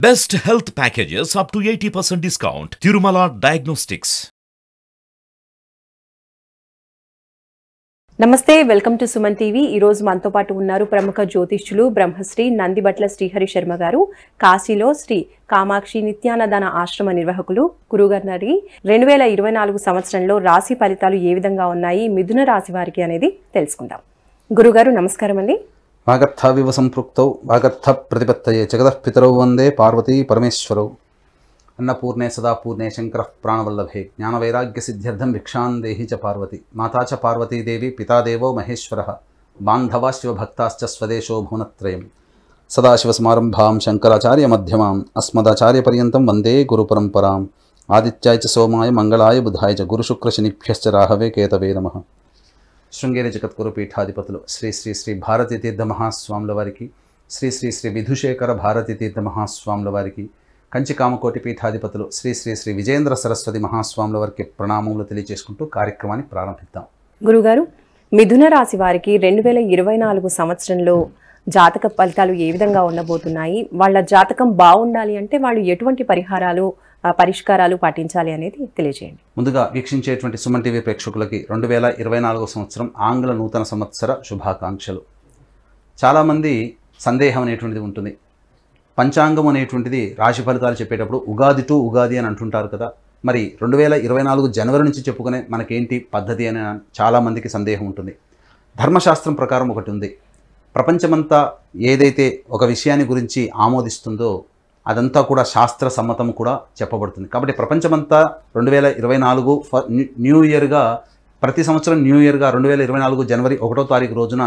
Best health packages up to 80% discount. Tirumala Diagnostics. నమస్తే, welcome to Suman TV. ఈ రోజు మనతో పాటు ఉన్నారు ప్రముఖ జ్యోతిష్యులు బ్రహ్మశ్రీ నందిబట్ల శ్రీహరి శర్మ గారు. కాశీలో శ్రీ కామాక్షి నిత్యానదాన ఆశ్రమ నిర్వాహకులు. గురుగారి 2024 సంవత్సరంలో రాశి ఫలితాలు ఏ విధంగా ఉన్నాయి, మిథున రాశి వారికి అనేది తెలుసుకుందాం. గురుగారు నమస్కారం అండి. వాగర్థావివ సంపృక్తౌ వాగర్థ ప్రతిపత్తయే జగతః పితరౌ వందే పార్వతీ పరమేశ్వరౌ. అన్నపూర్ణే సదాపూర్ణే శంకరః ప్రాణవల్లభే జ్ఞానవైరాగ్య సిద్ధ్యర్థం భిక్షాం దేహి చ పార్వతి. మాతా చ పార్వతీదేవి పితాదేవో మహేశ్వరః బాంధవాశ్చ భక్తాశ్చ స్వదేశో భువనత్రయం. సదాశివసమారంభాం శంకరాచార్య మధ్యమాం అస్మదాచార్యపర్యంతం వందే గురుపరంపరాం. ఆదిత్యాయ చ సోమాయ మంగళాయ బుధాయ చ గురుశుక్రశనిభ్యశ్చ రాహవే కేతవే నమః. శృంగేరి జగద్గురు పీఠాధిపతులు శ్రీ శ్రీ శ్రీ భారతీ తీర్థ మహాస్వాముల వారికి, శ్రీ శ్రీ శ్రీ విధుశేఖర భారతీ తీర్థ మహాస్వాముల వారికి, కంచి కామకోటి పీఠాధిపతులు శ్రీ శ్రీ శ్రీ విజేంద్ర సరస్వతి మహాస్వాముల వారికి ప్రణామములు తెలియజేసుకుంటూ కార్యక్రమాన్ని ప్రారంభిద్దాం. గురుగారు, మిథున రాశి వారికి 2024 సంవత్సరంలో జాతక ఫలితాలు ఏ విధంగా ఉండబోతున్నాయి, వాళ్ళ జాతకం బాగుండాలి అంటే వాళ్ళు ఎటువంటి పరిష్కారాలు పాటించాలి అనేది తెలియజేయండి. ముందుగా వీక్షించేటువంటి సుమన్ టీవీ ప్రేక్షకులకి 2024 సంవత్సరం ఆంగ్ల నూతన సంవత్సర శుభాకాంక్షలు. చాలామంది సందేహం అనేటువంటిది ఉంటుంది. పంచాంగం అనేటువంటిది రాశి ఫలితాలు చెప్పేటప్పుడు ఉగాది టు ఉగాది అని అంటుంటారు కదా. మరి 2024 జనవరి నుంచి చెప్పుకునే మనకేంటి పద్ధతి అని చాలామందికి సందేహం ఉంటుంది. ధర్మశాస్త్రం ప్రకారం ఒకటి ఉంది. ప్రపంచమంతా ఏదైతే ఒక విషయాన్ని గురించి ఆమోదిస్తుందో అదంతా కూడా శాస్త్ర సమ్మతం కూడా చెప్పబడుతుంది. కాబట్టి ప్రపంచమంతా 2024 న్యూ ఇయర్గా, ప్రతి సంవత్సరం న్యూ ఇయర్గా 2024 జనవరి 1వ తారీఖు రోజున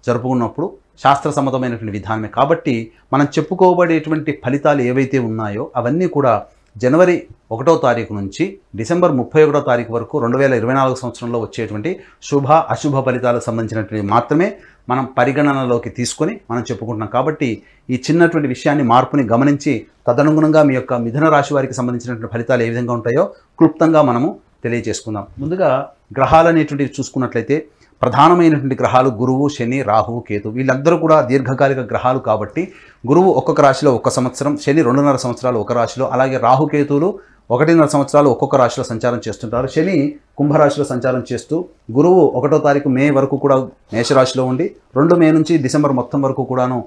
జరుపుకున్నప్పుడు శాస్త్ర సమ్మతమైనటువంటి విధానమే. కాబట్టి మనం చెప్పుకోబడేటువంటి ఫలితాలు ఏవైతే ఉన్నాయో అవన్నీ కూడా జనవరి 1వ తారీఖు నుంచి డిసెంబర్ 31వ తారీఖు వరకు 2024 సంవత్సరంలో వచ్చేటువంటి శుభ అశుభ ఫలితాలకు సంబంధించినటువంటి మాత్రమే మనం పరిగణనలోకి తీసుకొని మనం చెప్పుకుంటున్నాం. కాబట్టి ఈ చిన్నటువంటి విషయాన్ని, మార్పుని గమనించి తదనుగుణంగా మీ యొక్క మిథున రాశి వారికి సంబంధించినటువంటి ఫలితాలు ఏ విధంగా ఉంటాయో క్లుప్తంగా మనము తెలియజేసుకుందాం. ముందుగా గ్రహాలు అనేటువంటివి చూసుకున్నట్లయితే ప్రధానమైనటువంటి గ్రహాలు గురువు, శని, రాహువు, కేతు. వీళ్ళందరూ కూడా దీర్ఘకాలిక గ్రహాలు కాబట్టి గురువు ఒక్కొక్క రాశిలో 1 సంవత్సరం, శని 2.5 సంవత్సరాలు ఒక రాశిలో, అలాగే రాహుకేతువులు 1.5 సంవత్సరాలు ఒక్కొక్క రాశిలో సంచారం చేస్తుంటారు. శని కుంభరాశిలో సంచారం చేస్తూ గురువు 1వ తారీఖు మే వరకు కూడా మేషరాశిలో ఉండి 2 మే నుంచి డిసెంబర్ మొత్తం వరకు కూడాను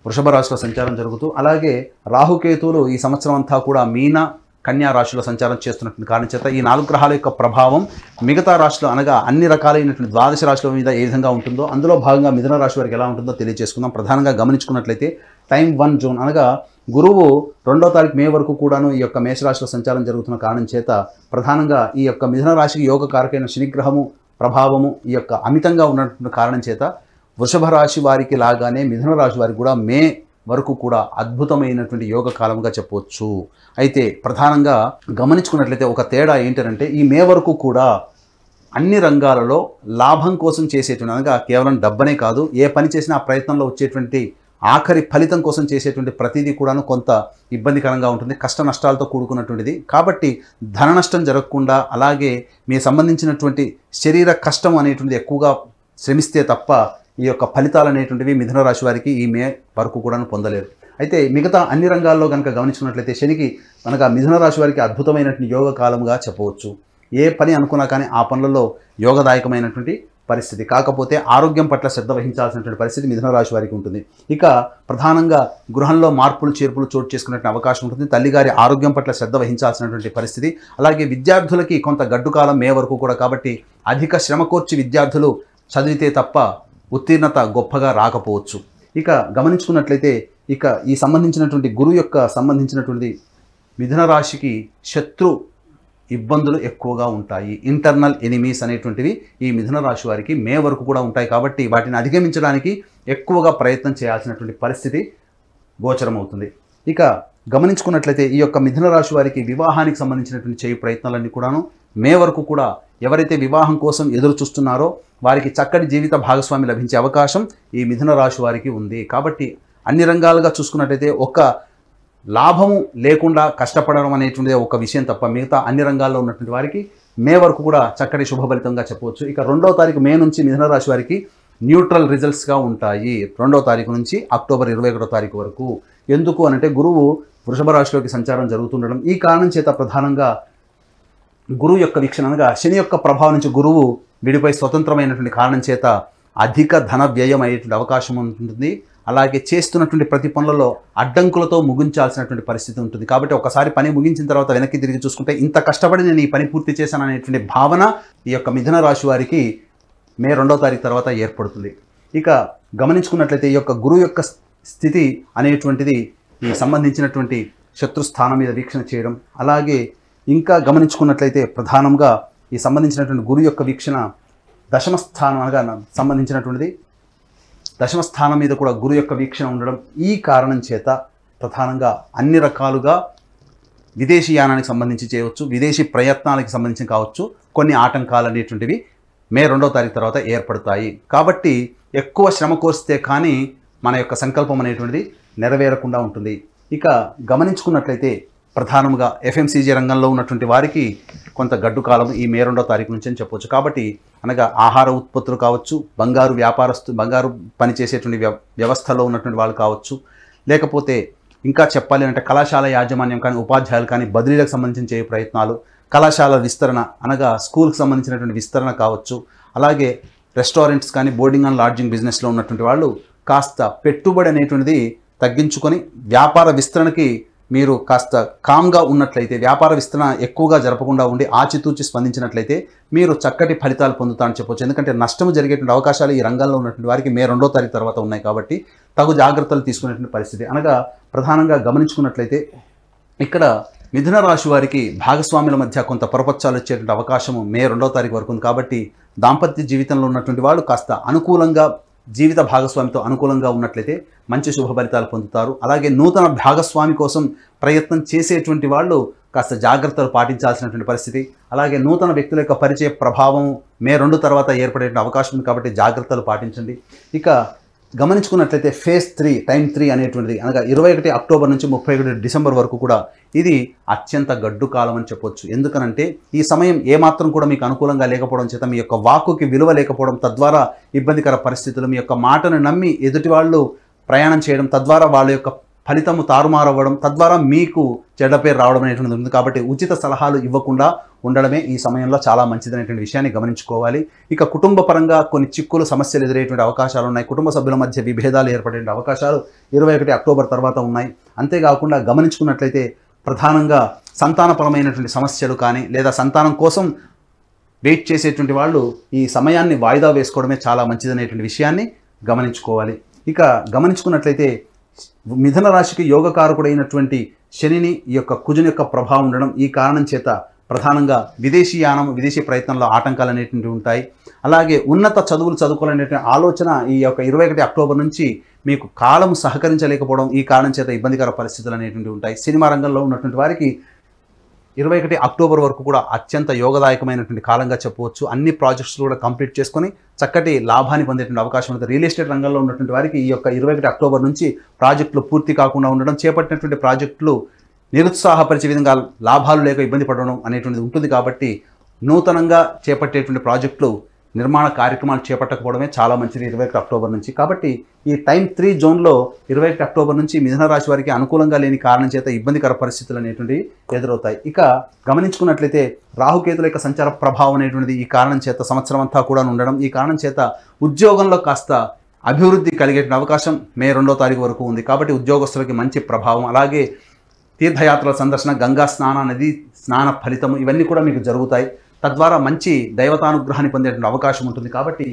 వృషభ రాశిలో సంచారం జరుగుతూ, అలాగే రాహుకేతువులు ఈ సంవత్సరం అంతా కూడా మీన, కన్యా రాశిలో సంచారం చేస్తున్నటువంటి కారణం చేత ఈ 4 గ్రహాల యొక్క ప్రభావం మిగతా రాశిలో, అనగా అన్ని రకాలైనటువంటి 12 రాశుల మీద ఏ విధంగా ఉంటుందో అందులో భాగంగా మిథున రాశి వారికి ఎలా ఉంటుందో తెలియజేసుకుందాం. ప్రధానంగా గమనించుకున్నట్లయితే టైం 1 జూన్, అనగా గురువు 2వ తారీఖు మే వరకు కూడాను ఈ యొక్క మేషరాశిలో సంచారం జరుగుతున్న కారణం చేత ప్రధానంగా ఈ యొక్క మిథున రాశికి యోగ కారకైన శనిగ్రహము ప్రభావము ఈ యొక్క అమితంగా ఉన్నటువంటి కారణం చేత వృషభ రాశి వారికి లాగానే మిథున రాశి వారికి కూడా మే వరకు కూడా అద్భుతమైనటువంటి యోగ కాలంగా చెప్పవచ్చు. అయితే ప్రధానంగా గమనించుకున్నట్లయితే ఒక తేడా ఏంటంటే ఈ మే వరకు కూడా అన్ని రంగాలలో లాభం కోసం చేసేటువంటి, అనగా కేవలం డబ్బనే కాదు, ఏ పని చేసినా ఆ ప్రయత్నంలో వచ్చేటువంటి ఆఖరి ఫలితం కోసం చేసేటువంటి ప్రతిదీ కూడాను కొంత ఇబ్బందికరంగా ఉంటుంది, కష్ట నష్టాలతో కూడుకున్నటువంటిది. కాబట్టి ధన నష్టం జరగకుండా, అలాగే మీ సంబంధించినటువంటి శరీర కష్టం అనేటువంటిది ఎక్కువగా శ్రమిస్తే తప్ప ఈ యొక్క ఫలితాలు అనేటువంటివి మిథున రాశి వారికి ఈ మే వరకు కూడా పొందలేరు. అయితే మిగతా అన్ని రంగాల్లో కనుక గమనించుకున్నట్లయితే శనికి మనకు మిథున రాశి వారికి అద్భుతమైనటువంటి యోగ కాలంగా చెప్పవచ్చు. ఏ పని అనుకున్నా కానీ ఆ పనులలో యోగదాయకమైనటువంటి పరిస్థితి. కాకపోతే ఆరోగ్యం పట్ల శ్రద్ధ వహించాల్సినటువంటి పరిస్థితి మిథున రాశి వారికి ఉంటుంది. ఇక ప్రధానంగా గృహంలో మార్పులు చేర్పులు చోటు చేసుకునే అవకాశం ఉంటుంది. తల్లిగారి ఆరోగ్యం పట్ల శ్రద్ధ వహించాల్సినటువంటి పరిస్థితి. అలాగే విద్యార్థులకి కొంత గడ్డు కాలం మే వరకు కూడా, కాబట్టి అధిక శ్రమ కోర్చి విద్యార్థులు చదివితే తప్ప ఉత్తీర్ణత గొప్పగా రాకపోవచ్చు. ఇక గమనించుకున్నట్లయితే ఇక ఈ సంబంధించినటువంటి గురువు యొక్క సంబంధించినటువంటి మిథున రాశికి శత్రు ఇబ్బందులు ఎక్కువగా ఉంటాయి. ఇంటర్నల్ ఎనిమీస్ అనేటువంటివి ఈ మిథున రాశి వారికి మే వరకు కూడా ఉంటాయి. కాబట్టి వాటిని అధిగమించడానికి ఎక్కువగా ప్రయత్నం చేయాల్సినటువంటి పరిస్థితి గోచరమవుతుంది. ఇక గమనించుకున్నట్లయితే ఈ యొక్క మిథున రాశి వారికి వివాహానికి సంబంధించినటువంటి చేయి ప్రయత్నాలన్నీ కూడాను మే వరకు కూడా, ఎవరైతే వివాహం కోసం ఎదురు చూస్తున్నారో వారికి చక్కటి జీవిత భాగస్వామి లభించే అవకాశం ఈ మిథున రాశి వారికి ఉంది. కాబట్టి అన్ని రంగాలుగా చూసుకున్నట్లయితే ఒక లాభము లేకుండా కష్టపడడం అనేటువంటిది ఒక విషయం తప్ప మిగతా అన్ని రంగాల్లో ఉన్నటువంటి వారికి మే వరకు కూడా చక్కటి శుభ ఫలితంగా చెప్పవచ్చు. ఇక 2వ తారీఖు మే నుంచి మిథున రాశి వారికి న్యూట్రల్ రిజల్ట్స్గా ఉంటాయి 2వ తారీఖు నుంచి అక్టోబర్ 21వ తారీఖు వరకు. ఎందుకు అనంటే గురువు వృషభ రాశిలోకి సంచారం జరుగుతుండడం, ఈ కారణం చేత ప్రధానంగా గురువు యొక్క వీక్షణ అనగా శని యొక్క ప్రభావం నుంచి గురువు విడిపై స్వతంత్రమైనటువంటి కారణం చేత అధిక ధన వ్యయం అయ్యేటువంటి అవకాశం ఉంటుంది. అలాగే చేస్తున్నటువంటి ప్రతి పనులలో అడ్డంకులతో ముగించాల్సినటువంటి పరిస్థితి ఉంటుంది. కాబట్టి ఒకసారి పని ముగించిన తర్వాత వెనక్కి తిరిగి చూసుకుంటే ఇంత కష్టపడి నేను ఈ పని పూర్తి చేశాను అనేటువంటి భావన ఈ యొక్క మిథున రాశి వారికి మే 2వ తారీఖు తర్వాత ఏర్పడుతుంది. ఇక గమనించుకున్నట్లయితే ఈ యొక్క గురువు యొక్క స్థితి అనేటువంటిది ఈ సంబంధించినటువంటి శత్రుస్థానం మీద వీక్షణ చేయడం, అలాగే ఇంకా గమనించుకున్నట్లయితే ప్రధానంగా ఈ సంబంధించినటువంటి గురువు యొక్క వీక్షణ దశమ స్థానం అనగా సంబంధించినటువంటిది దశమ స్థానం మీద కూడా గురు యొక్క వీక్షణ ఉండడం, ఈ కారణం చేత ప్రధానంగా అన్ని రకాలుగా విదేశీ యానానికి సంబంధించి చేయవచ్చు, విదేశీ ప్రయత్నాలకు సంబంధించి కావచ్చు, కొన్ని ఆటంకాలు అనేటువంటివి మే 2వ తారీఖు తర్వాత ఏర్పడతాయి. కాబట్టి ఎక్కువ శ్రమ కోరిస్తే కానీ మన యొక్క సంకల్పం అనేటువంటిది నెరవేరకుండా ఉంటుంది. ఇక గమనించుకున్నట్లయితే ప్రధానంగా FMCG రంగంలో ఉన్నటువంటి వారికి కొంత గడ్డు కాలం ఈ మే 2వ తారీఖు నుంచి అని చెప్పవచ్చు. కాబట్టి అనగా ఆహార ఉత్పత్తులు కావచ్చు, బంగారు పని చేసేటువంటి వ్యవస్థలో ఉన్నటువంటి వాళ్ళు కావచ్చు, లేకపోతే ఇంకా చెప్పాలి అంటే కళాశాల యాజమాన్యం కానీ ఉపాధ్యాయులు కానీ బదిలీలకు సంబంధించిన చేయ ప్రయత్నాలు, కళాశాల విస్తరణ అనగా స్కూల్కి సంబంధించినటువంటి విస్తరణ కావచ్చు, అలాగే రెస్టారెంట్స్ కానీ బోర్డింగ్ అండ్ లాడ్జింగ్ బిజినెస్లో ఉన్నటువంటి వాళ్ళు కాస్త పెట్టుబడి అనేటువంటిది తగ్గించుకొని వ్యాపార విస్తరణకి మీరు కాస్త కామ్గా ఉన్నట్లయితే, వ్యాపార విస్తరణ ఎక్కువగా జరపకుండా ఉండి ఆచితూచి స్పందించినట్లయితే మీరు చక్కటి ఫలితాలు పొందుతారని చెప్పవచ్చు. ఎందుకంటే నష్టం జరిగేటువంటి అవకాశాలు ఈ రంగంలో ఉన్నటువంటి వారికి మే 2వ తారీఖు తర్వాత ఉన్నాయి. కాబట్టి తగు జాగ్రత్తలు తీసుకునేటువంటి పరిస్థితి అనగా ప్రధానంగా గమనించుకున్నట్లయితే ఇక్కడ మిథున రాశి వారికి భాగస్వాముల మధ్య కొంత పొరపచ్చాలు వచ్చేటువంటి అవకాశం మే 2వ తారీఖు వరకు ఉంది. కాబట్టి దాంపత్య జీవితంలో ఉన్నటువంటి వాళ్ళు కాస్త అనుకూలంగా జీవిత భాగస్వామితో అనుకూలంగా ఉన్నట్లయితే మంచి శుభ ఫలితాలు పొందుతారు. అలాగే నూతన భాగస్వామి కోసం ప్రయత్నం చేసేటువంటి వాళ్ళు కాస్త జాగ్రత్తలు పాటించాల్సినటువంటి పరిస్థితి, అలాగే నూతన వ్యక్తుల యొక్క పరిచయ ప్రభావం మే 2 తర్వాత ఏర్పడే అవకాశం ఉంది. కాబట్టి జాగ్రత్తలు పాటించండి. ఇక గమనించుకున్నట్లయితే ఫేజ్ 3 టైం 3 అనేటువంటిది అనగా 21 అక్టోబర్ నుంచి 31 డిసెంబర్ వరకు కూడా ఇది అత్యంత గడ్డు కాలం అని చెప్పొచ్చు. ఎందుకనంటే ఈ సమయం ఏమాత్రం కూడా మీకు అనుకూలంగా లేకపోవడం చేత మీ యొక్క వాక్కుకి విలువ లేకపోవడం, తద్వారా ఇబ్బందికర పరిస్థితులు, మీ యొక్క మాటను నమ్మి ఎదుటి వాళ్ళు ప్రయాణం చేయడం, తద్వారా వాళ్ళ యొక్క ఫలితము తారుమారవ్వడం, తద్వారా మీకు చెడ్డ పేరు రావడం అనేటువంటిది ఉంది. కాబట్టి ఉచిత సలహాలు ఇవ్వకుండా ఉండడమే ఈ సమయంలో చాలా మంచిదనేటువంటి విషయాన్ని గమనించుకోవాలి. ఇక కుటుంబ పరంగా కొన్ని చిక్కులు సమస్యలు ఎదురయ్యేటువంటి అవకాశాలు ఉన్నాయి. కుటుంబ సభ్యుల మధ్య విభేదాలు ఏర్పడే అవకాశాలు 21 అక్టోబర్ తర్వాత ఉన్నాయి. అంతేకాకుండా గమనించుకున్నట్లయితే ప్రధానంగా సంతానపరమైనటువంటి సమస్యలు కానీ లేదా సంతానం కోసం వెయిట్ చేసేటువంటి వాళ్ళు ఈ సమయాన్ని వాయిదా వేసుకోవడమే చాలా మంచిదనేటువంటి విషయాన్ని గమనించుకోవాలి. ఇక గమనించుకున్నట్లయితే మిథున రాశికి యోగకారకుడైనటువంటి శనిని ఈ యొక్క కుజుని యొక్క ప్రభావం ఉండడం, ఈ కారణం చేత ప్రధానంగా విదేశీ యానం, విదేశీ ప్రయత్నంలో ఆటంకాలు అనేటువంటివి ఉంటాయి. అలాగే ఉన్నత చదువులు చదువుకోవాలనేటువంటి ఆలోచన ఈ యొక్క 21 అక్టోబర్ నుంచి మీకు కాలం సహకరించలేకపోవడం, ఈ కారణం చేత ఇబ్బందికర పరిస్థితులు అనేటువంటివి ఉంటాయి. సినిమా రంగంలో ఉన్నటువంటి వారికి 21 అక్టోబర్ వరకు కూడా అత్యంత యోగదాయకమైనటువంటి కాలంగా చెప్పవచ్చు. అన్ని ప్రాజెక్ట్స్ కూడా కంప్లీట్ చేసుకొని చక్కటి లాభాన్ని పొందేటువంటి అవకాశం ఉంటుంది. రియల్ ఎస్టేట్ రంగంలో ఉన్నటువంటి వారికి ఈ యొక్క 21 అక్టోబర్ నుంచి ప్రాజెక్టులు పూర్తి కాకుండా ఉండడం, చేపట్టినటువంటి ప్రాజెక్టులు నిరుత్సాహపరిచే విధంగా లాభాలు లేక ఇబ్బంది పడడం అనేటువంటిది ఉంటుంది. కాబట్టి నూతనంగా చేపట్టేటువంటి ప్రాజెక్టులు నిర్మాణ కార్యక్రమాలు చేపట్టకపోవడమే చాలా మంచిది 21 అక్టోబర్ నుంచి. కాబట్టి ఈ టైం 3 జోన్లో 21 అక్టోబర్ నుంచి మిథున రాశి వారికి అనుకూలంగా లేని కారణం చేత ఇబ్బందికర పరిస్థితులు అనేటువంటివి ఎదురవుతాయి. ఇక గమనించుకున్నట్లయితే రాహుకేతుల యొక్క సంచార ప్రభావం అనేటువంటిది ఈ కారణం చేత సంవత్సరం అంతా కూడా ఉండడం, ఈ కారణం చేత ఉద్యోగంలో కాస్త అభివృద్ధి కలిగే అవకాశం మే 2వ తారీఖు వరకు ఉంది. కాబట్టి ఉద్యోగస్తులకి మంచి ప్రభావం, అలాగే తీర్థయాత్రల సందర్శన, గంగా స్నాన, నది స్నాన ఫలితము ఇవన్నీ కూడా మీకు జరుగుతాయి. తద్వారా మంచి దైవతానుగ్రహాన్ని పొందేటువంటి అవకాశం ఉంటుంది. కాబట్టి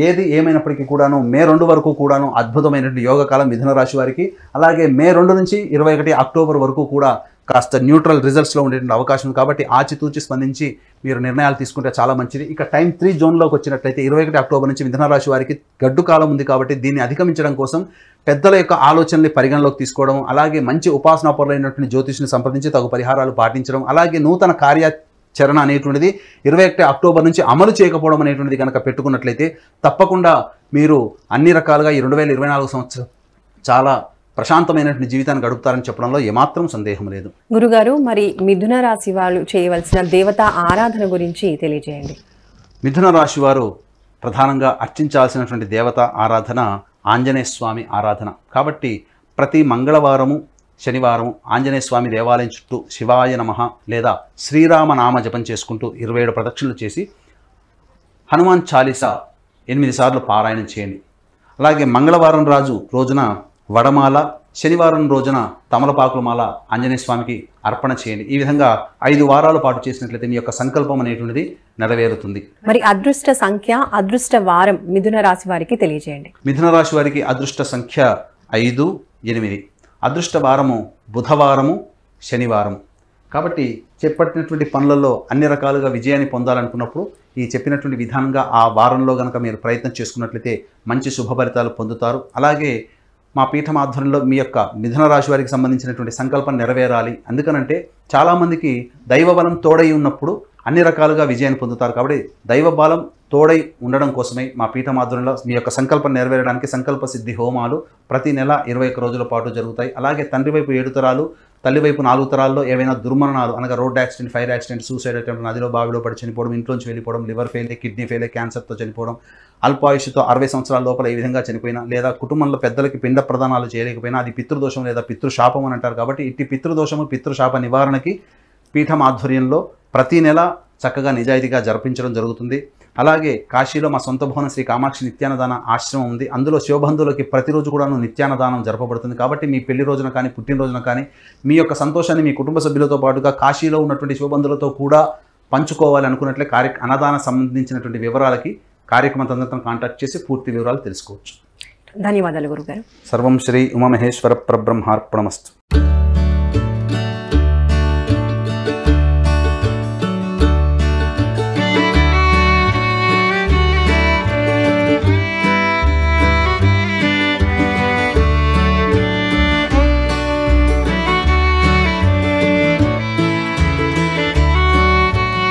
ఏది ఏమైనప్పటికీ కూడాను మే 2 వరకు కూడాను అద్భుతమైనటువంటి యోగకాలం మిథున రాశి వారికి. అలాగే మే 2 నుంచి 21 అక్టోబర్ వరకు కూడా కాస్త న్యూట్రల్ రిజల్ట్స్లో ఉండేటువంటి అవకాశం ఉంది. కాబట్టి ఆచితూచి స్పందించి మీరు నిర్ణయాలు తీసుకుంటే చాలా మంచిది. ఇక టైం 3 జోన్లోకి వచ్చినట్లయితే 21 అక్టోబర్ నుంచి మిథున రాశి వారికి గడ్డు కాలం ఉంది. కాబట్టి దీన్ని అధిగమించడం కోసం పెద్దల యొక్క ఆలోచనల్ని పరిగణలోకి తీసుకోవడం, అలాగే మంచి ఉపాసనా పరులైనటువంటి జ్యోతిష్ని సంప్రదించి తగు పరిహారాలు పాటించడం, అలాగే నూతన కార్యాచరణ అనేటువంటిది 21 అక్టోబర్ నుంచి అమలు చేయకపోవడం అనేటువంటిది కనుక పెట్టుకున్నట్లయితే తప్పకుండా మీరు అన్ని రకాలుగా ఈ 2024 సంవత్సరం చాలా ప్రశాంతమైనటువంటి జీవితాన్ని గడుపుతారని చెప్పడంలో ఏమాత్రం సందేహం లేదు. గురుగారు, మరి మిథున రాశి వాళ్ళు చేయవలసిన దేవతా ఆరాధన గురించి తెలియజేయండి. మిథున రాశి వారు ప్రధానంగా అర్చించాల్సినటువంటి దేవత ఆరాధన ఆంజనేయ స్వామి ఆరాధన. కాబట్టి ప్రతి మంగళవారము శనివారం ఆంజనేయ స్వామి దేవాలయం చుట్టూ శివాయ నమః లేదా శ్రీరామ నామ జపం చేసుకుంటూ 27 ప్రదక్షిణలు చేసి హనుమాన్ చాలీసా 8 సార్లు పారాయణం చేయండి. అలాగే మంగళవారం రోజున వడమాల, శనివారం రోజున తమలపాకుల మాల ఆంజనేయ స్వామికి అర్పణ చేయండి. ఈ విధంగా 5 వారాల పాటు చేసినట్లయితే మీ యొక్క సంకల్పం అనేటువంటిది నెరవేరుతుంది. మరి అదృష్ట సంఖ్య, అదృష్ట వారం మిథున రాశి వారికి తెలియజేయండి. మిథున రాశి వారికి అదృష్ట సంఖ్య 5, 8. అదృష్ట వారము బుధవారము, శనివారము. కాబట్టి చేపట్టినటువంటి పనులలో అన్ని రకాలుగా విజయాన్ని పొందాలనుకున్నప్పుడు ఈ చెప్పినటువంటి విధానంగా ఆ వారంలో కనుక మీరు ప్రయత్నం చేసుకున్నట్లయితే మంచి శుభ ఫలితాలు పొందుతారు. అలాగే మా పీఠం ఆధ్వర్యంలో మీ యొక్క మిథున రాశి వారికి సంబంధించినటువంటి సంకల్పం నెరవేరాలి. అందుకనంటే చాలామందికి దైవబలం తోడై ఉన్నప్పుడు అన్ని రకాలుగా విజయాన్ని పొందుతారు. కాబట్టి దైవబలం తోడై ఉండడం కోసమే మా పీఠం ఆధ్వర్యంలో మీ యొక్క సంకల్పం నెరవేరడానికి సంకల్ప సిద్ధి హోమాలు ప్రతి నెల 21 రోజుల పాటు జరుగుతాయి. అలాగే తండ్రి వైపు 7 తరాలు, తల్లి వైపు 4 తరాల్లో ఏవైనా దుర్మరణాలు అనగా road accident, fire accident, suicide attempt, నదిలో బావిలో పడి చనిపోవడం, ఇంట్లోంచి వెళ్ళిపోవడం, లివర్ ఫెయిల్, కిడ్నీ ఫెయిల్, క్యాన్సర్తో చనిపోవడం, అల్పాయుష్తో 60 సంవత్సరాల లోపల ఈ విధంగా చనిపోయినా, లేదా కుటుంబంలో పెద్దలకి పిండ ప్రదానాలు చేయలేకపోయినా అది పితృదోషం లేదా పితృశాపం అని అంటారు. కాబట్టి ఇట్టి పితృదోషము, పితృశాప నివారణకి పీఠం ఆధ్వర్యంలో ప్రతి నెల చక్కగా నిజాయితీగా జరిపించడం జరుగుతుంది. అలాగే కాశీలో మా సొంత భవన శ్రీ కామాక్షి నిత్యాన్నదాన ఆశ్రమం ఉంది. అందులో శివబంధువులకి ప్రతిరోజు కూడాను నిత్యాన్నదానం జరపబడుతుంది. కాబట్టి మీ పెళ్లి రోజున కానీ పుట్టినరోజున కానీ మీ యొక్క సంతోషాన్ని మీ కుటుంబ సభ్యులతో పాటుగా కాశీలో ఉన్నటువంటి శివబంధువులతో కూడా పంచుకోవాలి అనుకున్నట్లే అన్నదాన సంబంధించినటువంటి వివరాలకి కార్యక్రమం తదనంతరం కాంటాక్ట్ చేసి పూర్తి వివరాలు తెలుసుకోవచ్చు. ధన్యవాదాలు గురుగారు. సర్వం శ్రీ ఉమామహేశ్వర పరబ్రహ్మార్పణమస్తు.